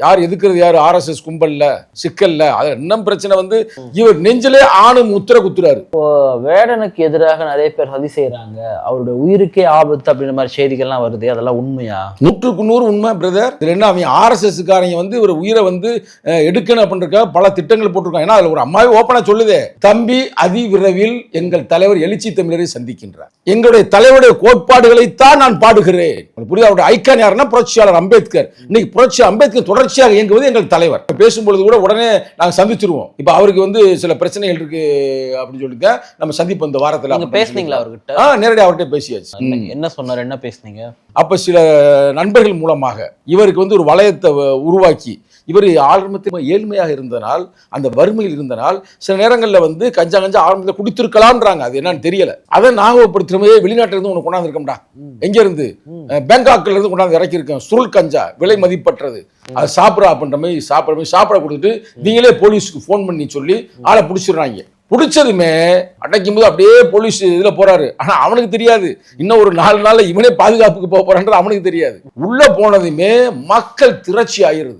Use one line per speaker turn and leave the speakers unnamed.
யார் எதுக்குறது யாரு RSS கும்பல்ல சிக்கல்ல அது இன்னும் பிரச்சனை வந்து இவர் நெஞ்சிலே ஆணும் முத்திர குத்துறாரு.
வேடனுக்கு எதிராக நிறைய பேர் சதி செய்யறாங்க, அவருடைய உயிருக்கே ஆபத்து அப்படின்ற மாதிரி செய்திகள்லாம் வருது, அதெல்லாம் உண்மையா?
100% உண்மை பிரதர். இதுல என்ன அவன் RSS காரங்க வந்து ஒரு உயிரை வந்து எடுக்கணும் அப்படின்றக்க பல திட்டங்கள் போட்டிருக்காங்க. ஏன்னா அதுல ஒரு அம்மாவே ஓப்பனா சொல்லுதே, தம்பி அதி விரைவில் எங்கள் தலைவர் எழுச்சி தமிழரை சந்திக்கின்றார், எங்களுடைய தலைவருடைய கோட்பாடுகளைத்தான் நான் பாடுகிறேன். புரியுது? அவருடைய ஐக்கான் யாருன்னா புரட்சியாளர் அம்பேத்கர். இன்னைக்கு புரட்சி அம்பேத்கர் தொடர்ச்சியாக இயங்குவது எங்கள் தலைவர். பேசும்பொழுது கூட உடனே நாங்க சந்திச்சிருவோம். இப்ப அவருக்கு வந்து சில பிரச்சனைகள் இருக்கு அப்படின்னு சொல்லிட்டு நம்ம சந்திப்போம் இந்த வாரத்துல.
பேசுனீங்களா அவர்கிட்ட?
நேரடியாக அவர்கிட்ட பேசியாச்சு.
என்ன சொன்னார், என்ன பேசுனீங்க?
அப்ப சில நண்பர்கள் மூலமாக இவருக்கு வந்து ஒரு வளையத்தை உருவாக்கி, இவர் ஆரம்பத்தில் ஏழ்மையாக இருந்தனால், அந்த வறுமையில் இருந்தனால் சில நேரங்களில் வந்து கஞ்சா ஆரம்பத்தில் குடித்திருக்கலாம்ன்றாங்க. அது என்னன்னு தெரியல. அதை ஞாபகப்படுத்துறமே வெளிநாட்டில இருந்து உனக்கு கொண்டாந்து இருக்கோம்டா, எங்க இருந்து பேங்காக்ல இருந்து கொண்டாந்து இறக்கி இருக்கேன், சுருள் கஞ்சா விலை மதிப்பற்றது, அது சாப்பிட்றா அப்படின்ற மாதிரி சாப்பிட கொடுத்துட்டு நீங்களே போலீஸுக்கு ஃபோன் பண்ணி சொல்லி ஆளை பிடிச்சிடுறாங்க. பிடிச்சதுமே அடைக்கும் போது அப்படியே போலீஸ் இதுல போறாரு. ஆனா அவனுக்கு தெரியாது இன்னும் ஒரு 4 நாள்ல இவனே பாதுகாப்புக்கு போக போறான்றது அவனுக்கு தெரியாது. உள்ள போனதுமே மக்கள் திரட்சி ஆயிருது.